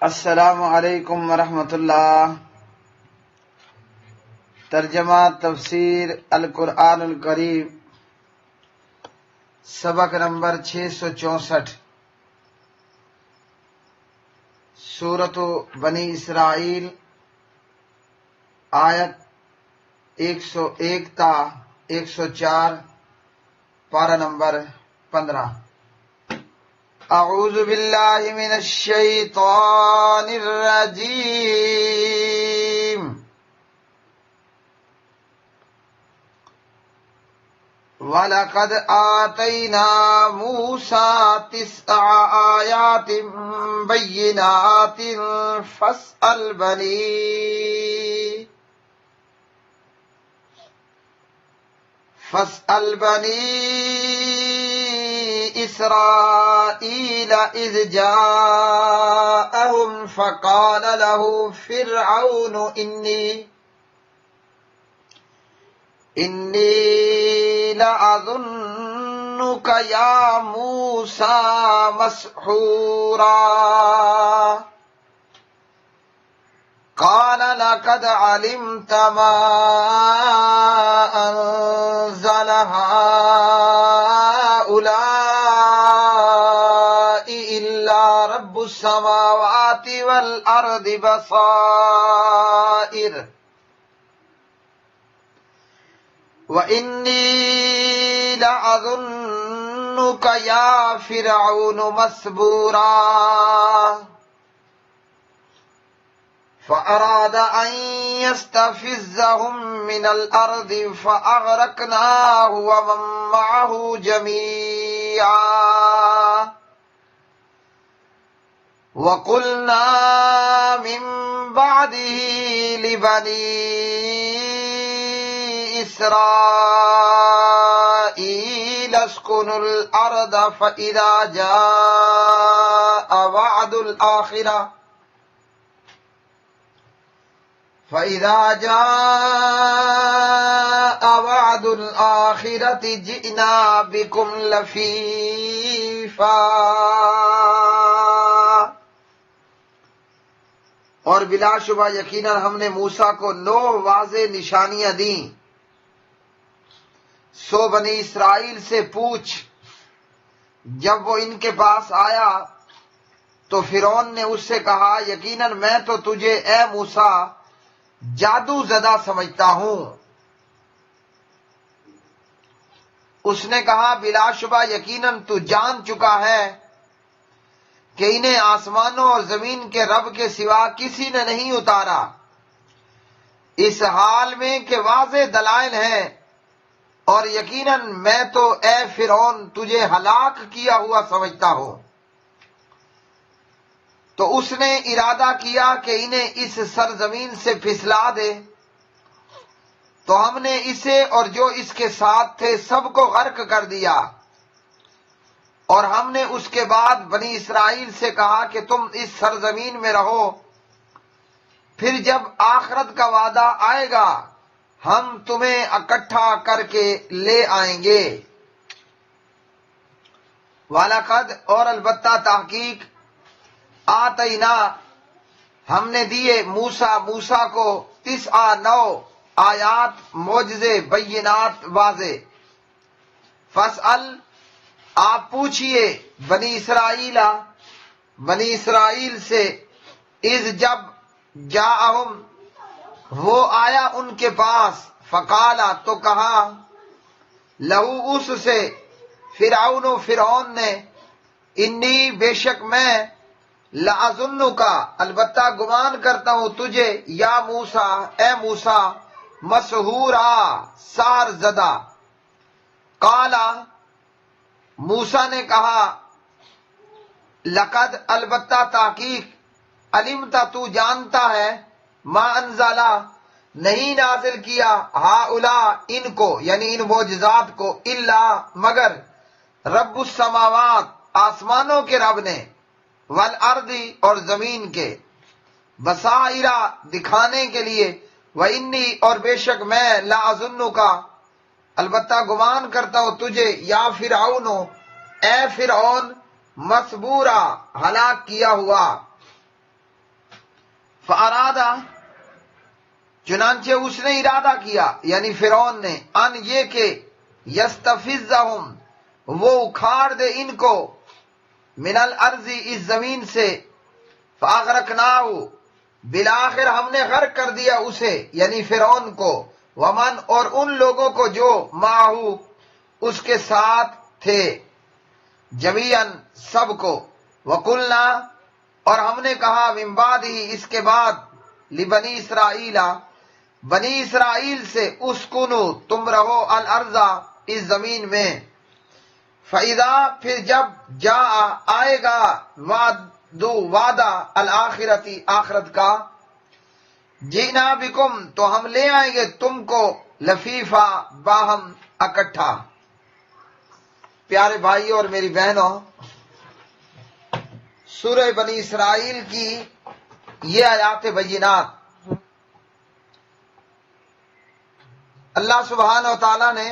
السلام علیکم ورحمۃ اللہ۔ ترجمہ تفسیر القرآن الکریم، سبق نمبر 664، سورۃ بنی اسرائیل، آیت 101 تا 104، پارہ نمبر 15۔ اعوذ باللہ من الشیطان الرجیم۔ وَلَقَدْ آتَيْنَا مُوسَىٰ 9 آيَاتٍ بَيِّنَاتٍ فَاسْأَلْ بَنِي إِسْرَائِيلَ إِذْ جَاءَهُمْ فَقَالَ لَهُ فِرْعَوْنُ إِنِّي لَأَظُنُّكَ يَا مُوسَىٰ مَسْحُورًا قَالَ لَقَدْ عَلِمْتَ مَا أَنزَلَ هَٰؤُلَاءِ إِلَّا رَبُّ السَّمَاوَاتِ وَالْأَرْضِ بَصَائِرَ وَإِنِّي لَأَظُنُّكَ يَا فِرْعَوْنُ مَثْبُورًا فَأَرَادَ أَن يَسْتَفِزَّهُم مِّنَ الْأَرْضِ فَأَغْرَقْنَاهُ وَمَن مَّعَهُ جَمِيعًا وَقُلْنَا مِن بَعْدِهِ لِبَنِي إِسْرَائِيلَ اسْكُنُوا الْأَرْضَ فَإِذَا جَاءَ وعد الآخرة جئنا بكم لفیفا۔ اور بلا شبہ یقیناً ہم نے موسیٰ کو 9 واضح نشانیاں دیں، سو بنی اسرائیل سے پوچھ۔ جب وہ ان کے پاس آیا تو فرعون نے اس سے کہا، یقیناً میں تو تجھے اے موسیٰ جادو زدہ سمجھتا ہوں۔ اس نے کہا، بلا شبہ یقیناً تو جان چکا ہے کہ انہیں آسمانوں اور زمین کے رب کے سوا کسی نے نہیں اتارا، اس حال میں کہ واضح دلائل ہیں، اور یقیناً میں تو اے فرعون تجھے ہلاک کیا ہوا سمجھتا ہوں۔ تو اس نے ارادہ کیا کہ انہیں اس سرزمین سے پھسلا دے، تو ہم نے اسے اور جو اس کے ساتھ تھے سب کو غرق کر دیا، اور ہم نے اس کے بعد بنی اسرائیل سے کہا کہ تم اس سرزمین میں رہو، پھر جب آخرت کا وعدہ آئے گا ہم تمہیں اکٹھا کر کے لے آئیں گے۔ وَلَقَدْ اور البتہ تحقیق آتینا ہم نے دیے موسیٰ کو 9 آیات معجزے بینات واضح۔ فَاسْأَلْ آپ پوچھئے بنی اسرائیل سے، اذ جب جاءہم وہ آیا ان کے پاس، فقالا تو کہا، لہو اس سے، فرعون نے، انی بے شک میں، لَأَظُنُّکَ البتہ گمان کرتا ہوں تجھے، یا موسیٰ اے موسیٰ، مسحورا سحر زدہ۔ قالا موسیٰ نے کہا، لقد البتہ تحقیق، علمت تو جانتا ہے، ما انزلہ نہیں نازل کیا، ہؤلاء ان کو یعنی ان معجزات کو، الا مگر، رب السماوات آسمانوں کے رب نے، والارض اور زمین کے، بصائرہ دکھانے کے لیے، وانی اور بے شک میں، لَأَظُنُّکَ البتہ گمان کرتا ہوں تجھے، یا فرعون اے فرعون، مسبورا ہلاک کیا ہوا۔ فارادہ چنانچہ اس نے ارادہ کیا یعنی فرعون نے ان یہ کہ یستفزہم وہ اکھاڑ دے ان کو من الارض اس زمین سے فاغرقناہ بالآخر ہم نے غرق کر دیا اسے یعنی فرعون کو ومن اور ان لوگوں کو جو معہو اس کے ساتھ تھے جمیعاً سب کو وقلنا اور ہم نے کہا من بعد ہی اس کے بعد لبنی اسرائیل بنی اسرائیل سے اسکنو تم رہو الارض اس زمین میں فَإِذَا پھر جب جا آئے گا وعدہ الآخرتی آخرت کا جینا بکم تو ہم لے آئیں گے تم کو لفیفہ باہم اکٹھا۔ پیارے بھائی اور میری بہنوں، سورہ بنی اسرائیل کی یہ آیات بینات اللہ سبحانہ و تعالیٰ نے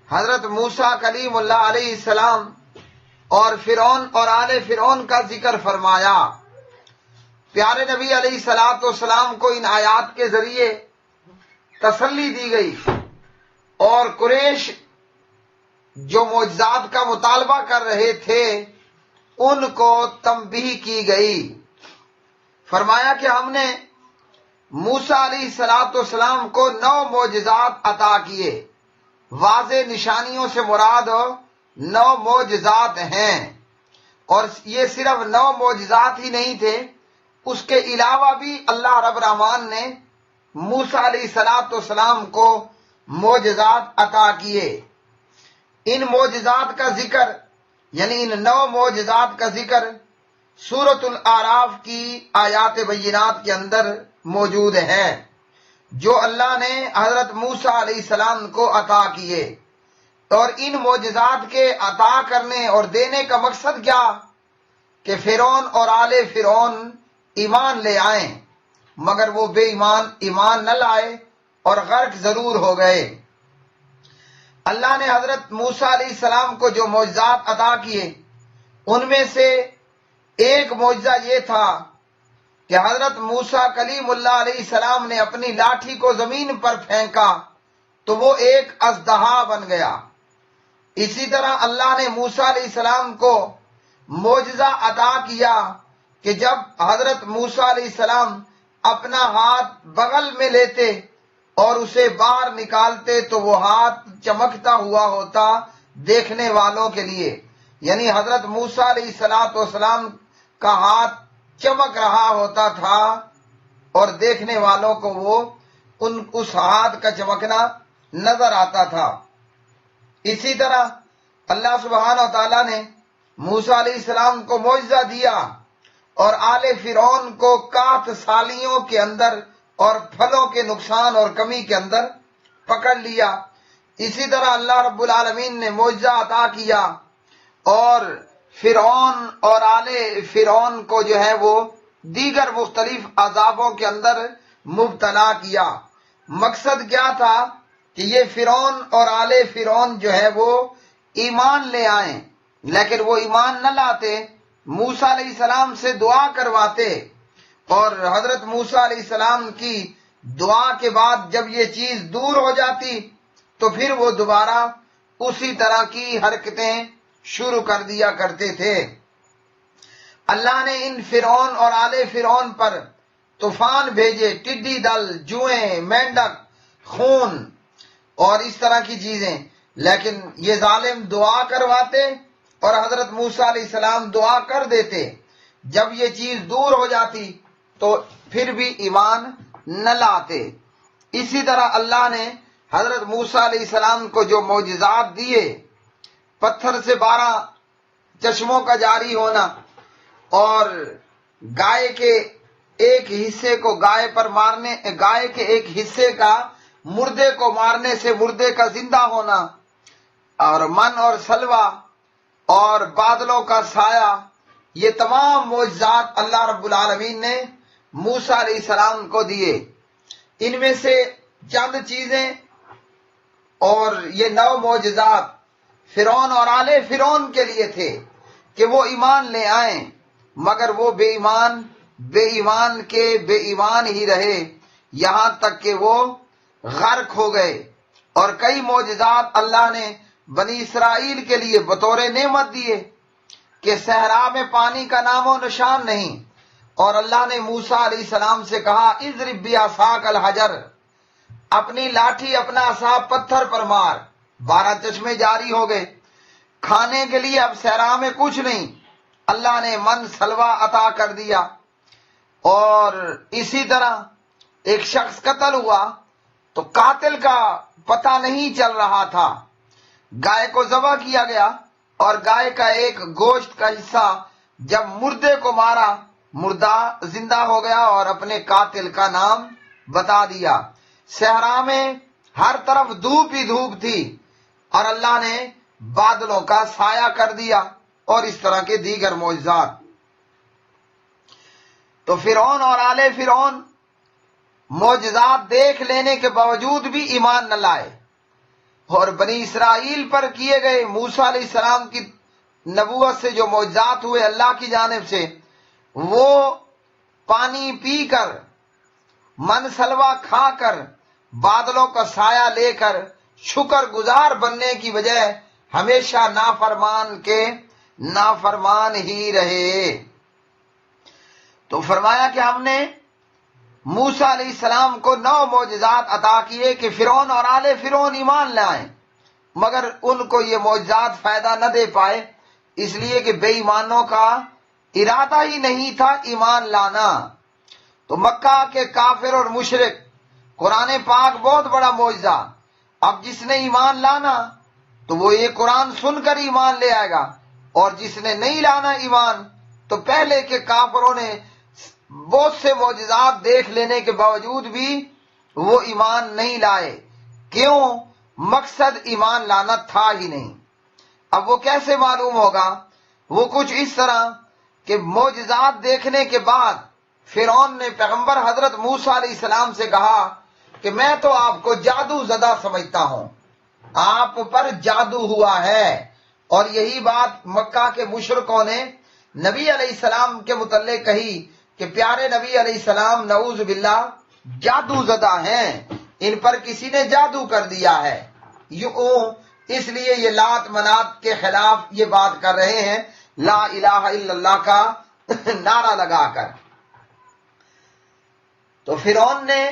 حضرت موسیٰ کلیم اللہ علیہ السلام اور فرعون اور آل فرعون کا ذکر فرمایا۔ پیارے نبی علیہ الصلوۃ والسلام کو ان آیات کے ذریعے تسلی دی گئی اور قریش جو معجزات کا مطالبہ کر رہے تھے ان کو تنبیہ کی گئی۔ فرمایا کہ ہم نے موسیٰ علیہ الصلوۃ والسلام کو 9 معجزات عطا کیے۔ واضح نشانیوں سے مراد 9 معجزات ہیں، اور یہ صرف 9 معجزات ہی نہیں تھے، اس کے علاوہ بھی اللہ رب الرحمن نے موسیٰ علیہ السلام کو معجزات عطا کیے۔ ان معجزات کا ذکر یعنی ان 9 معجزات کا ذکر سورۃ الاعراف کی آیات بینات کے اندر موجود ہے جو اللہ نے حضرت موسیٰ علیہ السلام کو عطا کیے۔ اور ان معجزات کے عطا کرنے اور دینے کا مقصد کیا کہ فرعون اور آل فرعون ایمان لے آئیں، مگر وہ بے ایمان نہ لائے اور غرق ضرور ہو گئے۔ اللہ نے حضرت موسیٰ علیہ السلام کو جو معجزات عطا کیے ان میں سے ایک معجزہ یہ تھا کہ حضرت موسیٰ کلیم اللہ علیہ السلام نے اپنی لاٹھی کو زمین پر پھینکا تو وہ ایک اژدہا بن گیا۔ اسی طرح اللہ نے موسیٰ علیہ السلام کو معجزہ عطا کیا کہ جب حضرت موسیٰ علیہ السلام اپنا ہاتھ بغل میں لیتے اور اسے باہر نکالتے تو وہ ہاتھ چمکتا ہوا ہوتا دیکھنے والوں کے لیے، یعنی حضرت موسیٰ علیہ السلام کا ہاتھ چمک رہا ہوتا تھا اور دیکھنے والوں کو وہ اس ہاتھ کا چمکنا نظر آتا تھا۔ اسی طرح اللہ سبحانہ و تعالیٰ نے موسیٰ علیہ السلام کو معجزہ دیا اور آل فرعون کو 61 سالیوں کے اندر اور پھلوں کے نقصان اور کمی کے اندر پکڑ لیا۔ اسی طرح اللہ رب العالمین نے معجزہ عطا کیا اور فرعون اور آل فرعون کو جو ہے وہ دیگر مختلف عذابوں کے اندر مبتلا کیا۔ مقصد کیا تھا کہ یہ فرعون اور آل فرعون جو ہے وہ ایمان لے آئیں، لیکن وہ ایمان نہ لاتے، موسیٰ علیہ السلام سے دعا کرواتے، اور حضرت موسیٰ علیہ السلام کی دعا کے بعد جب یہ چیز دور ہو جاتی تو پھر وہ دوبارہ اسی طرح کی حرکتیں شروع کر دیا کرتے تھے۔ اللہ نے ان فرعون اور آل فرعون پر طوفان بھیجے، ٹڈی دل، جوئیں، مینڈک، خون اور اس طرح کی چیزیں، لیکن یہ ظالم دعا کرواتے اور حضرت موسیٰ علیہ السلام دعا کر دیتے۔ جب یہ چیز دور ہو جاتی تو پھر بھی ایمان نہ لاتے۔ اسی طرح اللہ نے حضرت موسیٰ علیہ السلام کو جو معجزات دیے، پتھر سے 12 چشموں کا جاری ہونا اور گائے کے ایک حصے کو گائے کے ایک حصے کا مردے کو مارنے سے مردے کا زندہ ہونا، اور من اور سلوہ اور بادلوں کا سایہ، یہ تمام معجزات اللہ رب العالمین نے موسیٰ علیہ السلام کو دیے۔ ان میں سے چند چیزیں اور یہ 9 معجزات فرعون اور آل فرعون کے لیے تھے کہ وہ ایمان لے آئیں، مگر وہ بے ایمان بے ایمان کے بے ایمان ہی رہے یہاں تک کہ وہ غرق ہو گئے۔ اور کئی معجزات اللہ نے بنی اسرائیل کے لیے بطور نعمت دیے کہ صحرا میں پانی کا نام و نشان نہیں، اور اللہ نے موسیٰ علیہ السلام سے کہا اضرب بعصاک الحجر، اپنی لاٹھی اپنا عصا پتھر پر مار، 12 چشمے جاری ہو گئے۔ کھانے کے لیے اب صحرا میں کچھ نہیں، اللہ نے من سلوا عطا کر دیا۔ اور اسی طرح ایک شخص قتل ہوا تو قاتل کا پتہ نہیں چل رہا تھا، گائے کو ذبح کیا گیا اور گائے کا ایک گوشت کا حصہ جب مردے کو مارا، مردہ زندہ ہو گیا اور اپنے قاتل کا نام بتا دیا۔ صحرا میں ہر طرف دھوپ ہی دھوپ تھی اور اللہ نے بادلوں کا سایہ کر دیا، اور اس طرح کے دیگر معجزات۔ تو فرعون اور آل فرعون معجزات دیکھ لینے کے باوجود بھی ایمان نہ لائے، اور بنی اسرائیل پر کیے گئے موسیٰ علیہ السلام کی نبوت سے جو معجزات ہوئے اللہ کی جانب سے، وہ پانی پی کر، من سلوا کھا کر، بادلوں کا سایہ لے کر شکر گزار بننے کی بجائے ہمیشہ نافرمان کے نافرمان ہی رہے۔ تو فرمایا کہ ہم نے موسیٰ علیہ السلام کو 9 معجزات عطا کیے کہ فرعون اور آل فرعون ایمان لائیں، مگر ان کو یہ معجزات فائدہ نہ دے پائے، اس لیے کہ بے ایمانوں کا ارادہ ہی نہیں تھا ایمان لانا۔ تو مکہ کے کافر اور مشرک، قرآن پاک بہت بڑا معجزہ، اب جس نے ایمان لانا تو وہ یہ قرآن سن کر ایمان لے آئے گا، اور جس نے نہیں لانا ایمان تو پہلے کے کافروں نے بہت سے معجزات دیکھ لینے کے باوجود بھی وہ ایمان نہیں لائے۔ کیوں؟ مقصد ایمان لانا تھا ہی نہیں۔ اب وہ کیسے معلوم ہوگا؟ وہ کچھ اس طرح کہ معجزات دیکھنے کے بعد فرعون نے پیغمبر حضرت موسیٰ علیہ السلام سے کہا کہ میں تو آپ کو جادو زدہ سمجھتا ہوں، آپ پر جادو ہوا ہے۔ اور یہی بات مکہ کے مشرکوں نے نبی علیہ السلام کے متعلق کہی کہ پیارے نبی علیہ السلام نعوذ باللہ جادو زدہ ہیں، ان پر کسی نے جادو کر دیا ہے۔ یوں اس لیے یہ لات منات کے خلاف یہ بات کر رہے ہیں، لا الہ الا اللہ کا نعرہ لگا کر۔ تو فرعون نے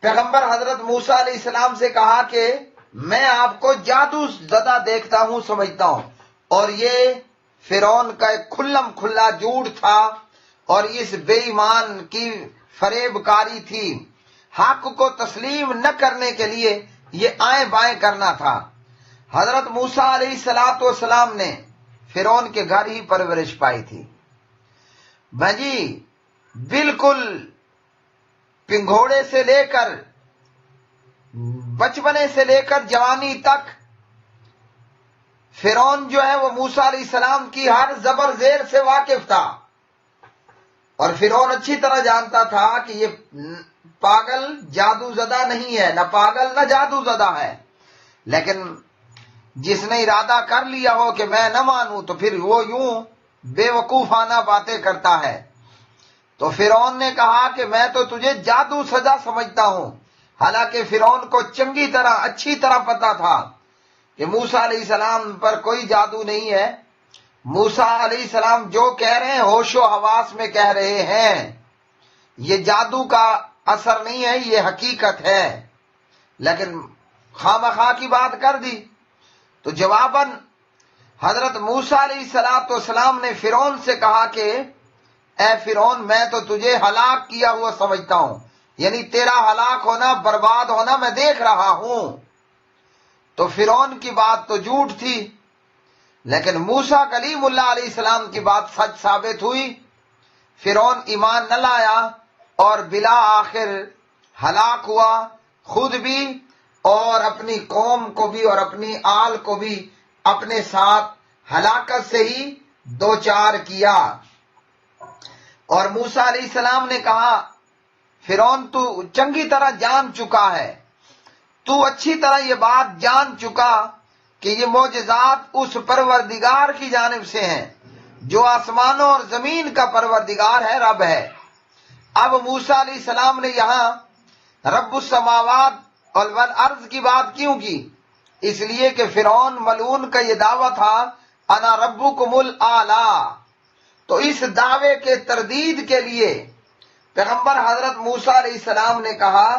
پیغمبر حضرت موسیٰ علیہ السلام سے کہا کہ میں آپ کو جادو زدہ دیکھتا ہوں، سمجھتا ہوں، اور یہ فرعون کا ایک کھلم کھلا جھوٹ تھا، اور اس بے ایمان کی فریب کاری تھی۔ حق کو تسلیم نہ کرنے کے لیے یہ آئیں بائیں کرنا تھا۔ حضرت موسیٰ علیہ السلام نے فرعون کے گھر ہی پرورش پائی تھی۔ جی بالکل پنگھوڑے سے لے کر، بچپنے سے لے کر جوانی تک فرعون جو ہے وہ موسیٰ علیہ السلام کی ہر زبر زیر سے واقف تھا، اور فرعون اچھی طرح جانتا تھا کہ یہ پاگل جادو زدہ نہیں ہے، نہ پاگل نہ جادو زدہ ہے، لیکن جس نے ارادہ کر لیا ہو کہ میں نہ مانوں تو پھر وہ یوں بے وقوفانہ باتیں کرتا ہے۔ تو فرعون نے کہا کہ میں تو تجھے جادو سزا سمجھتا ہوں، حالانکہ فرعون کو چنگی طرح اچھی طرح پتا تھا کہ موسیٰ علیہ السلام پر کوئی جادو نہیں ہے۔ موسیٰ علیہ السلام جو کہہ رہے ہیں ہوش و حواس میں کہہ رہے ہیں، یہ جادو کا اثر نہیں ہے، یہ حقیقت ہے، لیکن خامخواہ کی بات کر دی۔ تو جواباً حضرت موسیٰ علیہ السلام نے فرعون سے کہا کہ اے فرعون میں تو تجھے ہلاک کیا ہوا سمجھتا ہوں، یعنی تیرا ہلاک ہونا، برباد ہونا میں دیکھ رہا ہوں۔ تو فرعون کی بات تو جھوٹ تھی، لیکن موسیٰ کلیم اللہ علیہ السلام کی بات سچ ثابت ہوئی۔ فرعون ایمان نہ لایا اور بلا آخر ہلاک ہوا، خود بھی اور اپنی قوم کو بھی اور اپنی آل کو بھی اپنے ساتھ ہلاکت سے ہی دوچار کیا۔ اور موسیٰ علیہ السلام نے کہا فرعون تو چنگی طرح جان چکا ہے، تو اچھی طرح یہ بات جان چکا کہ یہ معجزات اس پروردگار کی جانب سے ہیں جو آسمانوں اور زمین کا پروردگار ہے، رب ہے، اب موسیٰ علیہ السلام نے یہاں رب السماوات والارض کی بات کیوں کی؟ اس لیے کہ فرعون ملعون کا یہ دعویٰ تھا انا ربکم الاعلی، تو اس دعوے کے تردید کے لیے پیغمبر حضرت موسیٰ علیہ السلام نے کہا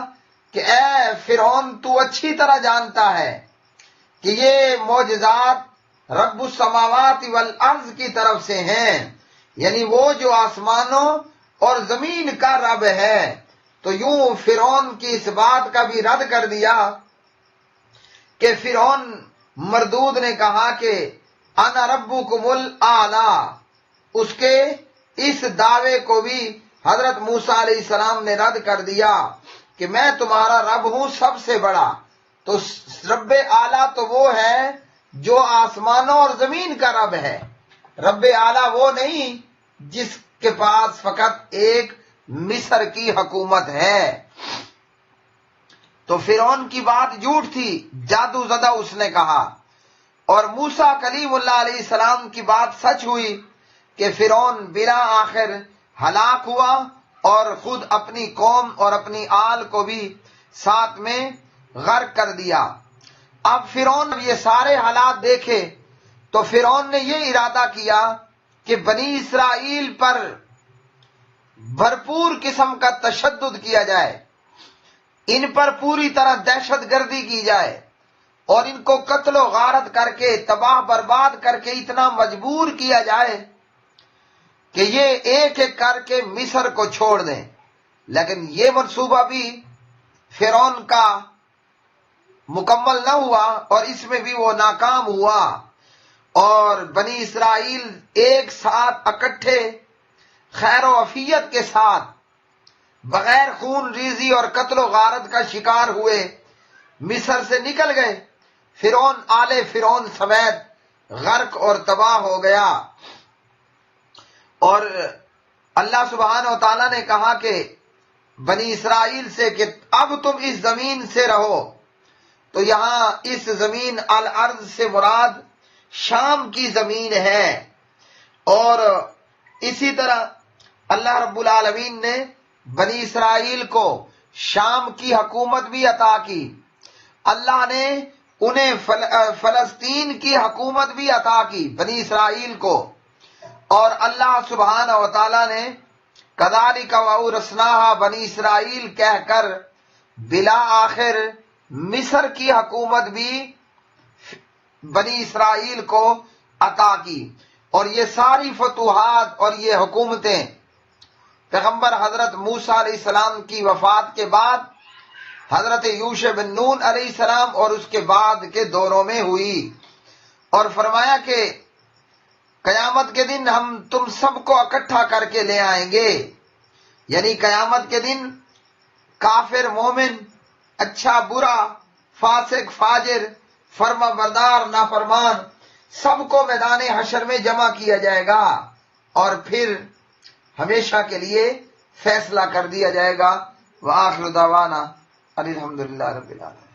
کہ اے فرعون، تو اچھی طرح جانتا ہے کہ یہ معجزات رب السماوات والارض کی طرف سے ہیں، یعنی وہ جو آسمانوں اور زمین کا رب ہے۔ تو یوں فرعون کی اس بات کا بھی رد کر دیا کہ فرعون مردود نے کہا کہ انا ربکم الاعلی، اس کے اس دعوے کو بھی حضرت موسیٰ علیہ السلام نے رد کر دیا کہ میں تمہارا رب ہوں سب سے بڑا۔ تو رب اعلیٰ تو وہ ہے جو آسمانوں اور زمین کا رب ہے، رب اعلیٰ وہ نہیں جس کے پاس فقط ایک مصر کی حکومت ہے۔ تو فرعون کی بات جھوٹ تھی، جادو زدہ اس نے کہا، اور موسیٰ کلیم اللہ علیہ السلام کی بات سچ ہوئی کہ فرعون بلا آخر ہلاک ہوا اور خود اپنی قوم اور اپنی آل کو بھی ساتھ میں غرق کر دیا۔ اب فرعون یہ سارے حالات دیکھے تو فرعون نے یہ ارادہ کیا کہ بنی اسرائیل پر بھرپور قسم کا تشدد کیا جائے، ان پر پوری طرح دہشت گردی کی جائے اور ان کو قتل و غارت کر کے تباہ برباد کر کے اتنا مجبور کیا جائے کہ یہ ایک ایک کر کے مصر کو چھوڑ دیں۔ لیکن یہ منصوبہ بھی فرعون کا مکمل نہ ہوا اور اس میں بھی وہ ناکام ہوا، اور بنی اسرائیل ایک ساتھ اکٹھے خیر و عافیت کے ساتھ بغیر خون ریزی اور قتل و غارت کا شکار ہوئے مصر سے نکل گئے۔ فرعون آل فرعون سمیت غرق اور تباہ ہو گیا، اور اللہ سبحانہ و تعالیٰ نے کہا کہ بنی اسرائیل سے کہ اب تم اس زمین سے رہو۔ تو یہاں اس زمین الارض سے مراد شام کی زمین ہے، اور اسی طرح اللہ رب العالمین نے بنی اسرائیل کو شام کی حکومت بھی عطا کی، اللہ نے انہیں فلسطین کی حکومت بھی عطا کی بنی اسرائیل کو، اور اللہ سبحانہ و تعالیٰ نے کذالک وَأَوْرَثْنَاهَا بنی اسرائیل کہہ کر بلا آخر مصر کی حکومت بھی بنی اسرائیل کو عطا کی۔ اور یہ ساری فتوحات اور یہ حکومتیں پیغمبر حضرت موسیٰ علیہ السلام کی وفات کے بعد حضرت یوشع بن نون علیہ السلام اور اس کے بعد کے دوروں میں ہوئی، اور فرمایا کہ قیامت کے دن ہم تم سب کو اکٹھا کر کے لے آئیں گے، یعنی قیامت کے دن کافر مومن، اچھا برا، فاسق فاجر، فرما بردار نافرمان، سب کو میدان حشر میں جمع کیا جائے گا اور پھر ہمیشہ کے لیے فیصلہ کر دیا جائے گا۔ وآخر دعوانا الحمدللہ رب العالمین۔